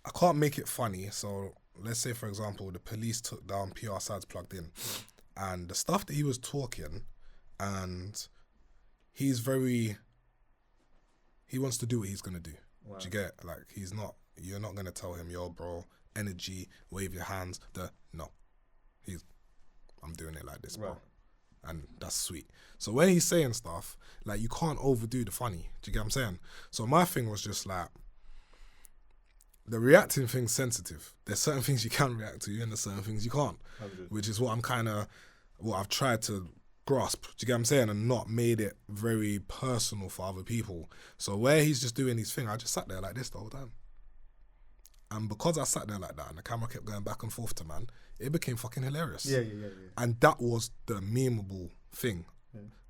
I can't make it funny. So let's say, for example, the police took down PR Side's plugged in. And the stuff that he was talking, and he wants to do what he's going to do. Wow. Do you get it? Like, you're not going to tell him, yo, bro, energy, wave your hands. No. I'm doing it like this, bro. Right. And that's sweet. So when he's saying stuff, like, you can't overdo the funny. Do you get what I'm saying? So my thing was just like, the reacting thing's sensitive. There's certain things you can react to and there's certain things you can't. 100. Which is what I've tried to grasp. Do you get what I'm saying? And not made it very personal for other people. So where he's just doing his thing, I just sat there like this the whole time. And because I sat there like that and the camera kept going back and forth to man, it became fucking hilarious. Yeah. And that was the memeable thing,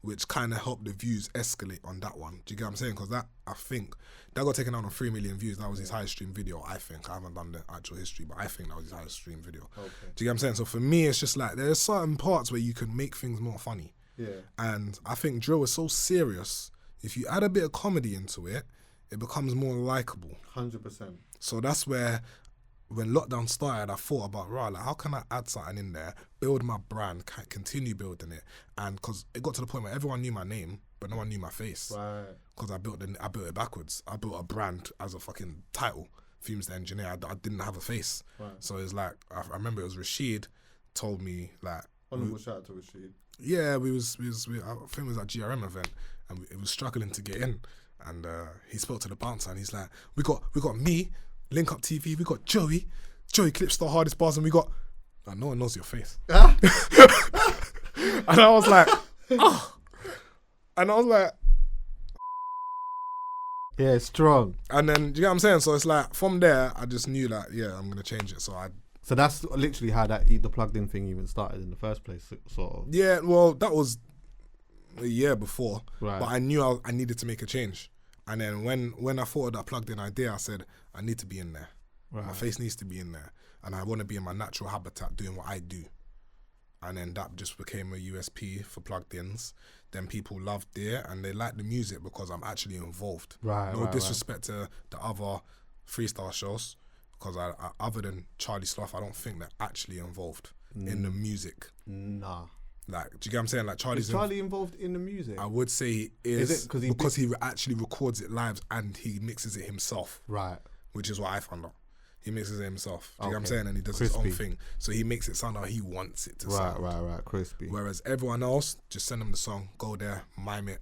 which kind of helped the views escalate on that one. Do you get what I'm saying? Because that, I think, that got taken out on 3 million views. That was his highest stream video, I think. I haven't done the actual history, but I think that was his highest stream video. Okay. Do you get what I'm saying? So for me, it's just like, there's certain parts where you can make things more funny. Yeah. And I think drill is so serious. If you add a bit of comedy into it, it becomes more likable. 100%. So that's where, when lockdown started, I thought about, like, how can I add something in there, build my brand, continue building it? And because it got to the point where everyone knew my name, but no one knew my face. Right. Because I built it backwards. I built a brand as a fucking title, Fumez The Engineer. I didn't have a face. Right. So it's like, I remember it was Rashid told me, like... Honorable shout out to Rashid. Yeah, I think it was at GRM event, and it was struggling to get in. And he spoke to the bouncer, and he's like, we got me, Link Up TV, we got Joey clips the hardest bars, and we got... Like, no one knows your face. And I was like, oh. And I was like... Yeah, strong. And then, do you get what I'm saying? So it's like, from there, I just knew that, yeah, I'm going to change it. So I So that's literally how that Eat the Plugged In thing even started in the first place, sort of. Yeah, well, that was a year before, Right. but I knew I needed to make a change. And then when I thought of that plugged in idea, I said, I need to be in there. Right. My face needs to be in there. And I want to be in my natural habitat doing what I do. And then that just became a USP for plugged ins. Then people loved it and they liked the music because I'm actually involved. Right. No disrespect to the other freestyle shows, because I other than Charlie Sloth, I don't think they're actually involved in the music. Nah. Like, do you get what I'm saying? Like, Is Charlie involved in the music? I would say he is it because he actually records it live and he mixes it himself. Right. Which is what I found out. He mixes it himself. Do you get what I'm Okay. saying? And he does his own thing. So he makes it sound how he wants it to sound. Right. Crispy. Whereas everyone else, just send them the song, go there, mime it,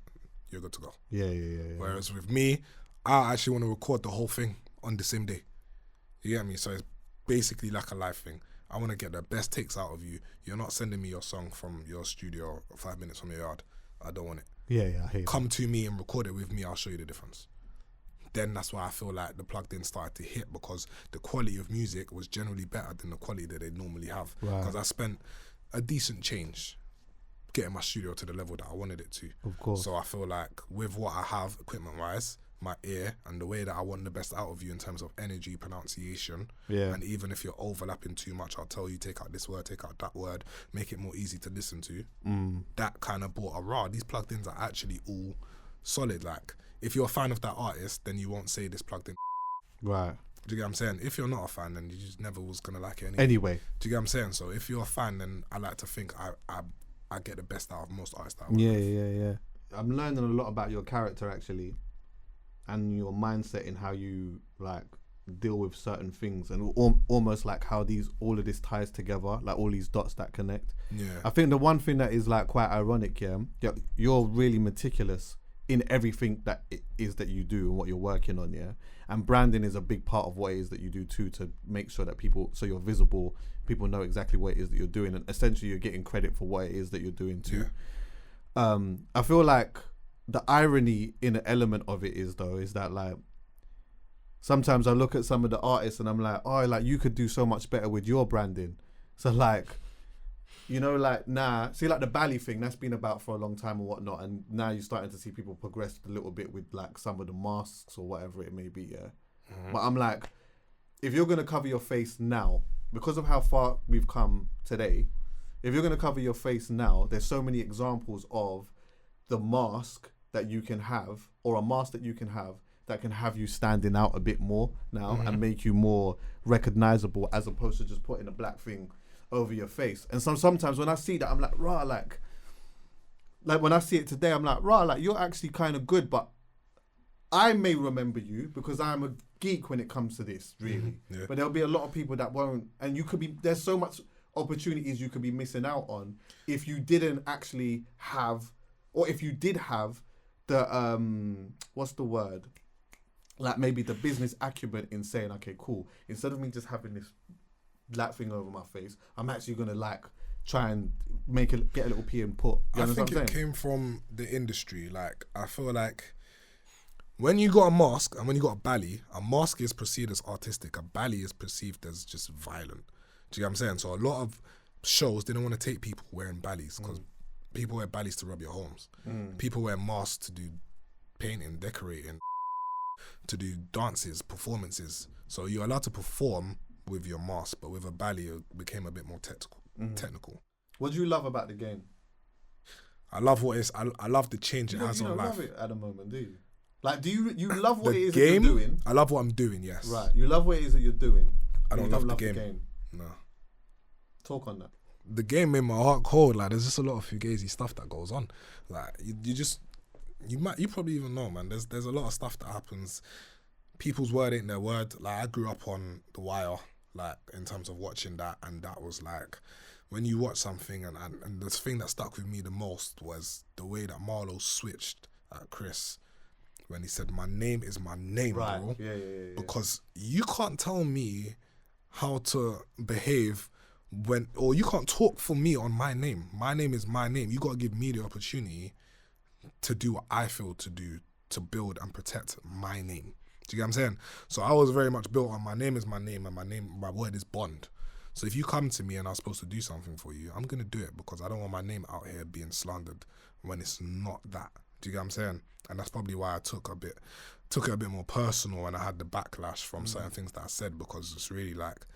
you're good to go. Yeah. Whereas with me, I actually want to record the whole thing on the same day. You get me? So it's basically like a live thing. I want to get the best takes out of you. You're not sending me your song from your studio 5 minutes from your yard. I don't want it. Yeah, I hear you. Come to me and record it with me. I'll show you the difference. Then that's why I feel like the plugged in started to hit, because the quality of music was generally better than the quality that they normally have. Because I spent a decent change getting my studio to the level that I wanted it to. Of course. So I feel like with what I have equipment wise, my ear, and the way that I want the best out of you in terms of energy, pronunciation, and even if you're overlapping too much, I'll tell you, take out this word, take out that word, make it more easy to listen to. That kind of brought a raw. These plugins are actually all solid. Like, if you're a fan of that artist, then you won't say this plugged in. Right. Do you get what I'm saying? If you're not a fan, then you just never was gonna like it Anyway. Do you get what I'm saying? So if you're a fan, then I like to think I get the best out of most artists that I work with. Yeah. I'm learning a lot about your character actually, and your mindset in how you like deal with certain things, and almost like how all of this ties together, like all these dots that connect. Yeah. I think the one thing that is like quite ironic, you're really meticulous in everything that it is that you do and what you're working on, and branding is a big part of what it is that you do too, to make sure that so you're visible, people know exactly what it is that you're doing, and essentially you're getting credit for what it is that you're doing too. I feel like the irony in an element of it is that like sometimes I look at some of the artists and I'm like, oh, like you could do so much better with your branding. So like, you know, like see like the Bally thing that's been about for a long time and whatnot, and now you're starting to see people progress a little bit with like some of the masks or whatever it may be, But I'm like, if you're gonna cover your face now, because of how far we've come today, if you're gonna cover your face now, there's so many examples of the mask that you can have, or a mask that you can have you standing out a bit more now and make you more recognizable, as opposed to just putting a black thing over your face. And sometimes when I see that, I'm like, rah, like when I see it today, I'm like, rah, like you're actually kind of good, but I may remember you because I'm a geek when it comes to this, really. But there'll be a lot of people that won't, and there's so much opportunities you could be missing out on if you didn't actually have, or if you did have the what's the word, like maybe the business acumen in saying, okay, cool, instead of me just having this black thing over my face, I'm actually gonna like try and get a little pee and put. I think it came from the industry. Like, I feel like when you got a mask and when you got a bally, a mask is perceived as artistic, a bally is perceived as just violent. Do you get what I'm saying? So a lot of shows didn't want to take people wearing ballies because people wear ballies to rub your homes. People wear masks to do painting, decorating, to do dances, performances. So you're allowed to perform with your mask, but with a bally it became a bit more technical. What do you love about the game? I love I love the change it has you on life. Love it at the moment, do you? Like, do you love what the it is game, that you're doing? I love what I'm doing, yes. Right, you love what it is that you're doing. I don't love the game. No. Talk on that. The game made my heart cold. Like, there's just a lot of fugazi stuff that goes on. Like, you probably even know, man. There's a lot of stuff that happens. People's word ain't their word. Like, I grew up on The Wire, like, in terms of watching that, and that was like, when you watch something, and the thing that stuck with me the most was the way that Marlo switched at Chris when he said, "My name is my name, right. bro." Yeah. Because you can't tell me how to behave or you can't talk for me on my name. My name is my name. You got to give me the opportunity to do what I feel to do, to build and protect my name. Do you get what I'm saying? So I was very much built on my name is my name, and my word is bond. So if you come to me and I'm supposed to do something for you, I'm gonna do it because I don't want my name out here being slandered when it's not that. Do you get what I'm saying? And that's probably why I took it a bit more personal when I had the backlash from certain things that I said, because it's really like,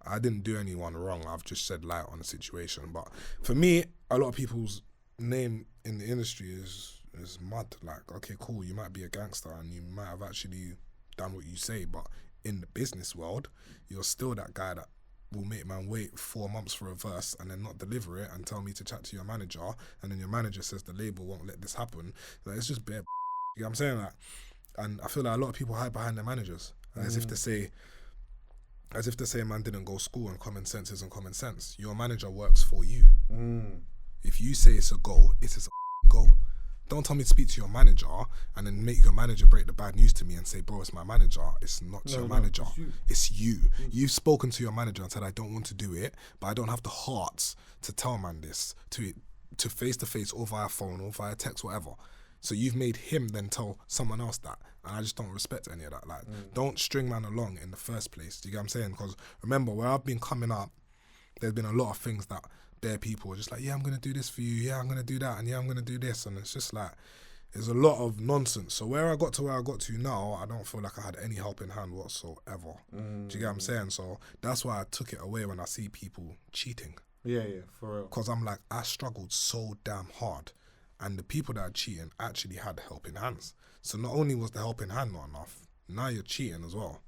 I didn't do anyone wrong. I've just shed light on the situation. But for me, a lot of people's name in the industry is mud. Like, okay, cool, you might be a gangster and you might have actually done what you say, but in the business world, you're still that guy that will make man wait 4 months for a verse and then not deliver it and tell me to chat to your manager, and then your manager says the label won't let this happen. Like, it's just bare. You know what I'm saying? Like, and I feel like a lot of people hide behind their managers as if to say man didn't go to school and common sense isn't common sense. Your manager works for you. If you say it's a goal, it is a goal. Don't tell me to speak to your manager and then make your manager break the bad news to me and say, bro, it's my manager. It's not your manager. It's you. You've spoken to your manager and said, I don't want to do it, but I don't have the heart to tell man this, to face-to-face or via phone or via text, whatever. So you've made him then tell someone else that. And I just don't respect any of that. Like, don't string man along in the first place. Do you get what I'm saying? Because remember, where I've been coming up, there's been a lot of things that bare people are just like, yeah, I'm going to do this for you. Yeah, I'm going to do that. And yeah, I'm going to do this. And it's just like, there's a lot of nonsense. So where I got to now, I don't feel like I had any helping hand whatsoever. Do you get what I'm saying? So that's why I took it away when I see people cheating. Yeah, for real. Because I'm like, I struggled so damn hard. And the people that are cheating actually had helping hands. So not only was the helping hand not enough, now you're cheating as well.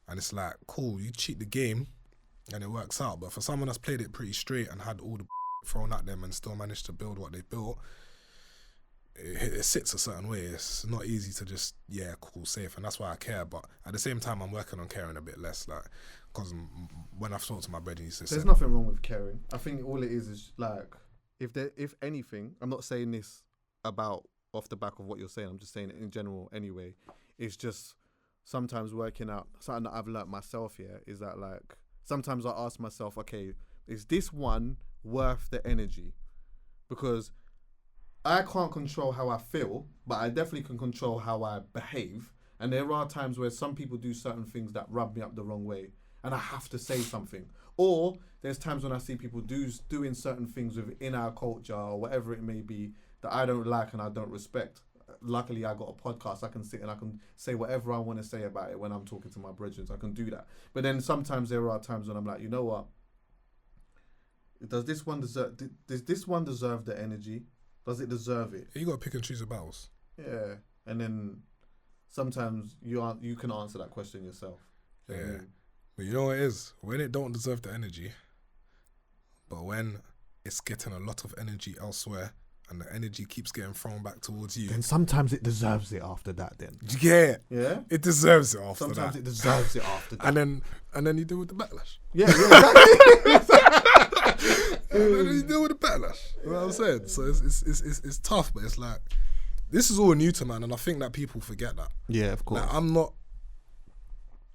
And it's like, cool, you cheat the game and it works out. But for someone that's played it pretty straight and had all the thrown at them and still managed to build what they built, it sits a certain way. It's not easy to just, yeah, cool, safe. And that's why I care. But at the same time, I'm working on caring a bit less. Like, because when I've talked to my brother, he says, there's nothing wrong with caring. I think all it is like, if anything, I'm not saying this about off the back of what you're saying, I'm just saying it in general anyway, it's just sometimes working out, something that I've learnt myself here is that, like, sometimes I ask myself, okay, is this one worth the energy? Because I can't control how I feel, but I definitely can control how I behave. And there are times where some people do certain things that rub me up the wrong way, and I have to say something. Or there's times when I see people doing certain things within our culture or whatever it may be that I don't like and I don't respect. Luckily, I got a podcast. I can sit and I can say whatever I want to say about it when I'm talking to my brethren. I can do that. But then sometimes there are times when I'm like, you know what? Does this one deserve the energy? Does it deserve it? You got to pick and choose your battles. Yeah. And then sometimes you can answer that question yourself. Yeah. I mean? But you know what it is? When it don't deserve the energy, but when it's getting a lot of energy elsewhere and the energy keeps getting thrown back towards you, then sometimes it deserves it after that then. Yeah. Yeah? It deserves it after sometimes that. It deserves it after that. And then you deal with the backlash. Yeah, exactly. And then you deal with the backlash. You know what I'm saying? So it's tough, but it's like, this is all new to man, and I think that people forget that. Yeah, of course. Like,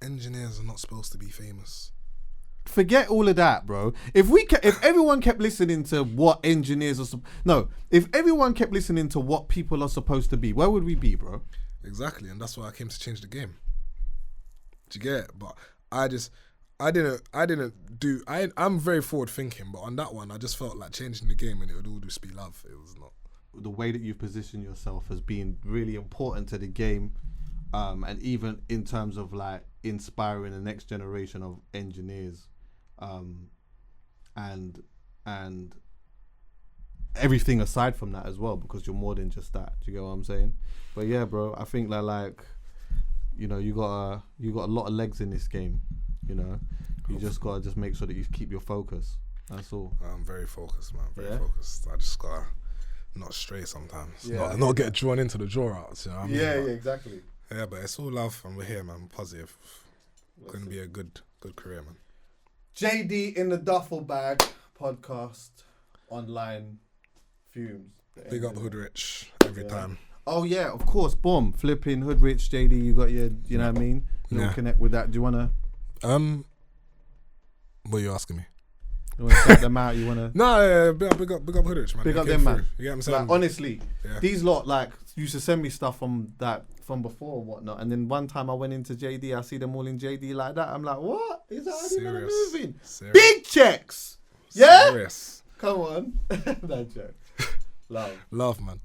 engineers are not supposed to be famous. Forget all of that, bro. If everyone kept listening to what engineers are, if everyone kept listening to what people are supposed to be, where would we be, bro? Exactly, and that's why I came to change the game. Do you get it? But I'm very forward thinking, but on that one, I just felt like changing the game and it would all just be love. It was not. The way that you position yourself as being really important to the game, and even in terms of like inspiring the next generation of engineers, and everything aside from that as well, because you're more than just that. Do you get what I'm saying? But yeah, bro, I think that, like, you know, you got a lot of legs in this game. You know, you just gotta make sure that you keep your focus. That's all. I'm very focused, man. Very focused. I just gotta not stray sometimes. Yeah. Not get drawn into the draw outs. You know what I mean? Yeah, exactly. Yeah, but it's all love and we're here, man. We're positive. Gonna be a good career, man. JD in the Duffle Bag podcast online. Fumes. Big up Hoodrich every time. Oh yeah, of course. Boom. Flipping Hoodrich, JD. You got your, you know what I mean? You'll connect with that. Do you wanna? What are you asking me? You wanna shout them out? You wanna? No, big up Hoodrich, man. Big up them, man. You get what I'm saying? Like, honestly, these lot like used to send me stuff from that from before and whatnot. And then one time I went into JD, I see them all in JD like that. I'm like, what? Is that how they're moving? Serious. Big checks. Yeah? Serious. Come on. That joke. Love. Love, man.